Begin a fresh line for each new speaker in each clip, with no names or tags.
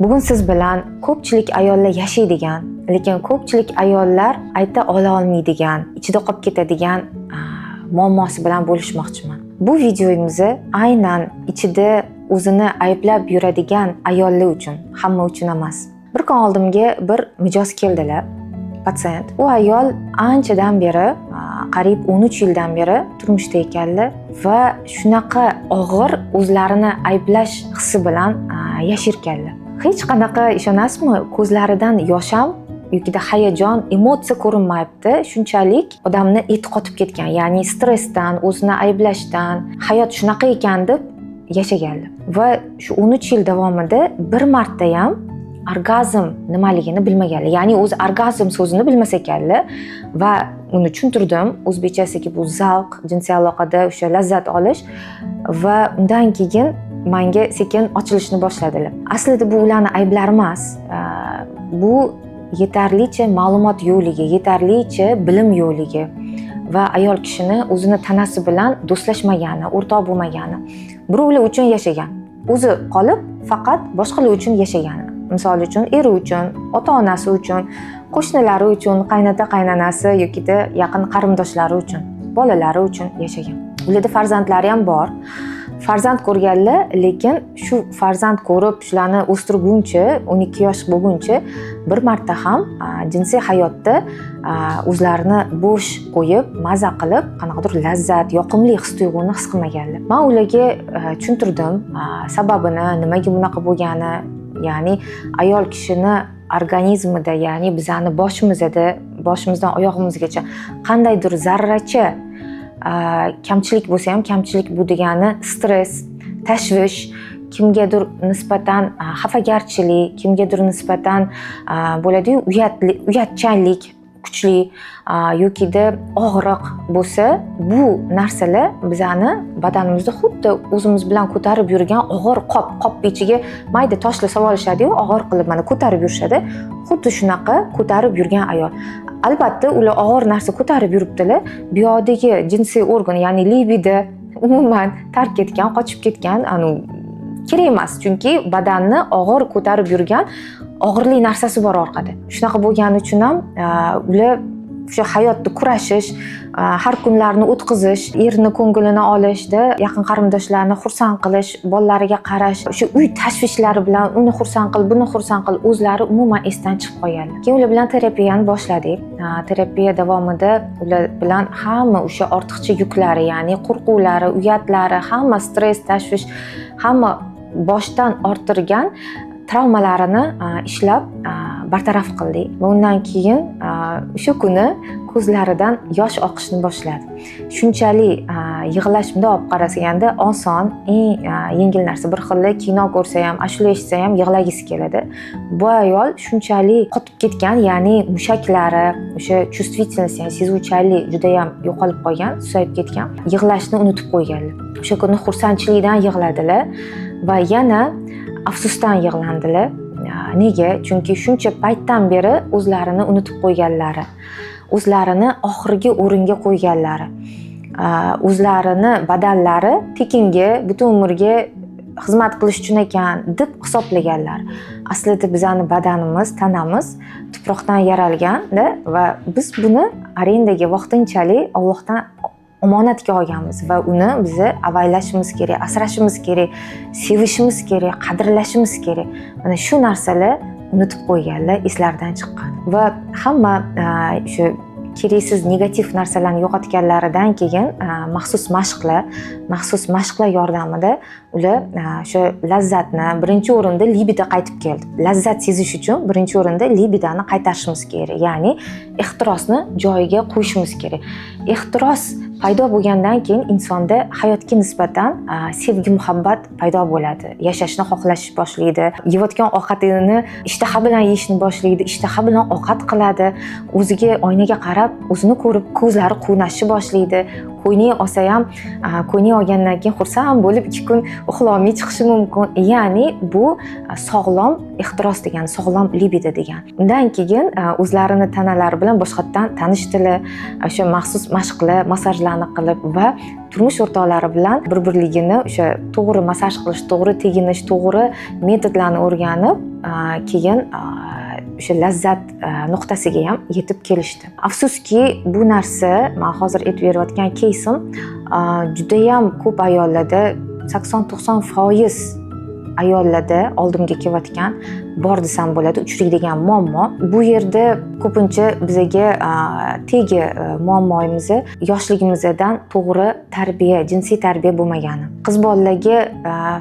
Bugun siz bilan ko'pchilik ayollar yashaydigan, lekin ko'pchilik ayollar ayta olmaydigan, ichida qolib ketadigan muammosi bilan bo'lishmoqchiman. Bu videomizni aynan ichida o'zini ayblab yuradigan ayollar uchun, hamma uchun emas. Bir kun oldimga bir mijoz keldilar, patsient. U ayol anchadan beri, qariyb 13 yildan beri turmushda ekanlar va shunaqa og'ir o'zlarini ayblash hissi bilan yashirkanlar. Hech qanaqa ishonasizmi, ko'zlaridan yosh ham yoki hayajon, emotsiya ko'rinmayapti. Shunchalik odamni eti qotib ketgan, ya'ni stressdan, o'zini ayblashdan, hayot shunaqa ekan deb yashaganlar. Va shu 13 yil davomida bir marta ham orgazm nimaligini bilmaganlar. Ya'ni o'zi orgazm so'zini bilmas ekanlar va uni tushuntirdim. O'zbekchasiga bu zavq, jinsiy aloqada o'sha lazzat olish va undan keyin menga sekin ochilishni boshladilar. Aslida bu ularni ayblari emas. Bu yetarlicha ma'lumot yo'qligi, yetarlicha bilim yo'qligi va ayol kishini o'zini tanasi bilan do'stlashmagani, o'rtoq bo'lmagani, birovlar uchun yashagan. O'zi qolib faqat boshqalar uchun yashagan. Misol uchun eri uchun, ota-onasi uchun, qo'shnilari uchun, qaynota-qaynonasi yoki yaqin qarindoshlari uchun, bolalari uchun yashagan. Ularda farzandlari ham bor. Farzand ko'rganlar, lekin shu farzand ko'rib shularni o'stirguncha, 12 yosh bo'lguncha bir marta ham jinsiy hayotda o'zlarini bo'sh qo'yib, maza qilib, qanaqadir lazzat, yoqimli his-tuyg'uni his qilmaganlar. Men ularga tushuntirdim sababini, nimaga bunaqa bo'lgani, ya'ni ayol kishini organizmida, ya'ni bizani boshimizdan oyog'imizgacha qandaydir zarracha kamchilik bo'lsa ham, kamchilik bu degani stress, tashvish, kimgadir nisbatan xafagarchilik, kimgadir nisbatan bo'ladi-yu, uyatchanlik kuchli yoki og'riq bo'lsa, bu narsalar bizani badanimizda xuddi o'zimiz bilan ko'tarib yurgan og'ir qop ichiga mayda toshlar solishadi-yu, og'ir qilib mana ko'tarib yurishadi. Xuddi shunaqa ko'tarib yurgan ayol. Albatta, ular og'ir narsa ko'tarib yuribdilar. Bu yoqdagi jinsiy organ, ya'ni libido umuman tark ketgan, qochib ketgan, kerak emas, chunki badanni og'ir ko'tarib yurgan og'irlik narsasi bor orqada. Shunaqa bo'lgani uchun ham ular o'sha hayotda kurashish, har kunlarni o'tkazish, erni ko'nglini olishda, yaqin qarindoshlarni xursand qilish, bolalariga qarash, o'sha uy tashvishlari bilan uni xursand qil, buni xursand qil, o'zlari umuman esdan chiqib qolganlar. Keyin ular bilan terapiyani boshladik. Terapiya davomida ular bilan hamma o'sha ortiqcha yuklari, ya'ni qo'rquvlari, uyatlari, hamma stress, tashvish, hamma boshdan orttirgan travmalarini ishlab bartaraf qildik. Va undan keyin o'sha kuni ko'zlaridan yosh oqishni boshladi. Shunchalik yig'lash, bunday olib qarasaganda oson, eng yengil narsa. Bir xil kino ko'rsa ham, ashula eshitsa ham yig'lagisi keladi. Bu ayol shunchalik qotib ketgan, ya'ni mushaklari, o'sha chувствительность, ya'ni sezuvchanlik juda ham yo'qolib qolgan, susayib ketgan. Yig'lashni unutib qo'yganlar. O'sha kuni xursandchilikdan yig'ladilar va yana afsusdan yig'landilar. Nega? Chunki shuncha paytdan beri o'zlarini unutib qo'yganlari, o'zlarini oxirgi o'ringa qo'yganlari, o'zlarini badanlari tekinga, butun umrga xizmat qilish uchun ekan deb hisoblaganlar. Aslida bizning badanimiz, tanamiz tuproqdan yaralgan-da va biz buni arendaga vaqtinchalik Allohdan omonatga olganmiz va uni bizni avaylashimiz kerak, asrashimiz kerak, sevishimiz kerak, qadrlashimiz kerak. Mana shu narsalar unutib qo'yganlar, eslaridan chiqqan. Va hamma shu keraksiz negativ narsalarni yo'qotganlaridan keyin maxsus mashqlar yordamida ular shu lazzatni birinchi o'rinda libido qaytib keldi. Lazzat sezish uchun birinchi o'rinda libidoni qaytarishimiz kerak, ya'ni ehtirosni joyiga qo'yishimiz kerak. Ehtiros paydo bo'lgandan keyin insonda hayotga nisbatan sevgi, muhabbat paydo bo'ladi. Yashashni xohlash boshlaydi. Yeyotgan ovqatini ishtaha bilan yeyishni boshlaydi, ishtaha bilan ovqat qiladi. O'ziga oynaga qarab, o'zini ko'rib, ko'zlari quvnashni boshlaydi. ko'ynak olsa ham ko'ynak olgandan keyin xursand bo'lib 2 kun uxlolmay chiqishi mumkin. Ya'ni bu sog'lom ehtiros degani, sog'lom libido degani. Undan keyin o'zlarini tanalari bilan boshqatdan tanishdilar, o'sha maxsus mashqlar, massajlarni qilib va turmush o'rtoqlari bilan bir-birligini o'sha to'g'ri massaj qilish, to'g'ri teginish, to'g'ri metodlarni o'rganib, keyin o'sha lazzat nuqtasiga ham yetib kelishdi. Afsuski, bu narsa men hozir aytib berayotgan кейsim juda ham ko'p ayollarda 80-90% ayollarda oldimga kelayotgan bor desam bo'ladi, uchraydigan muammo. Bu yerda ko'pincha bizaga tegi muammomiz yoshligimizdan to'g'ri tarbiya, jinsiy tarbiya bo'lmagani. Qiz bolalarga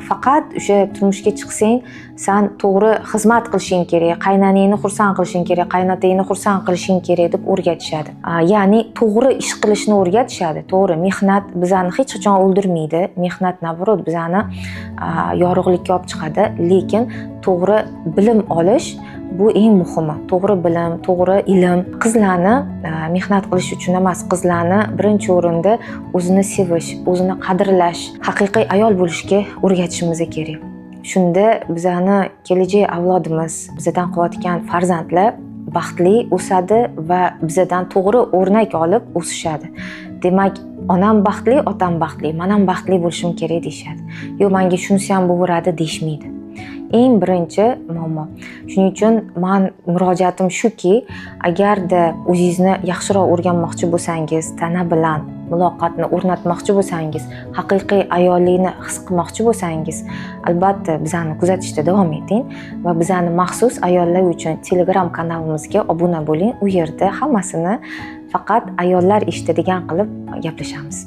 faqat o'sha turmushga chiqsang, sen to'g'ri xizmat qilishing kerak, qaynanangni xursand qilishing kerak, qaynotangni xursand qilishing kerak deb o'rgatishadi. Ya'ni to'g'ri ish qilishni o'rgatishadi. To'g'ri, mehnat bizani hech qachon o'ldirmaydi. Mehnat navrot bizani yorug'likka olib chiqadi, lekin to'g'ri bilim olish bu eng muhimi. To'g'ri bilim, to'g'ri ilm. Qizlarni mehnat qilish uchun emas, qizlarni birinchi o'rinda o'zini sevish, o'zini qadrlash, haqiqiy ayol bo'lishga o'rgatishimiz kerak. Shunda bizani kelajak avlodimiz, bizdan qolayotgan farzandlar baxtli o'sadi va bizdan to'g'ri o'rnak olib o'sishadi. Demak, onam baxtli, otam baxtli, men ham baxtli bo'lishim kerak deyshadi. Yo'q, menga shunisi ham bo'laveradi deyshmaydi. Eng birinchi muammo. Shuning uchun men murojaatim shuki, agarda o'zingizni yaxshiroq o'rganmoqchi bo'lsangiz, tana bilan muloqotni o'rnatmoqchi bo'lsangiz, haqiqiy ayollikni his qilmoqchi bo'lsangiz, albatta bizani kuzatishda davom eting va bizani maxsus ayollar uchun Telegram kanalimizga obuna bo'ling. U yerda hammasini faqat ayollar eshitadigan qilib gaplashamiz.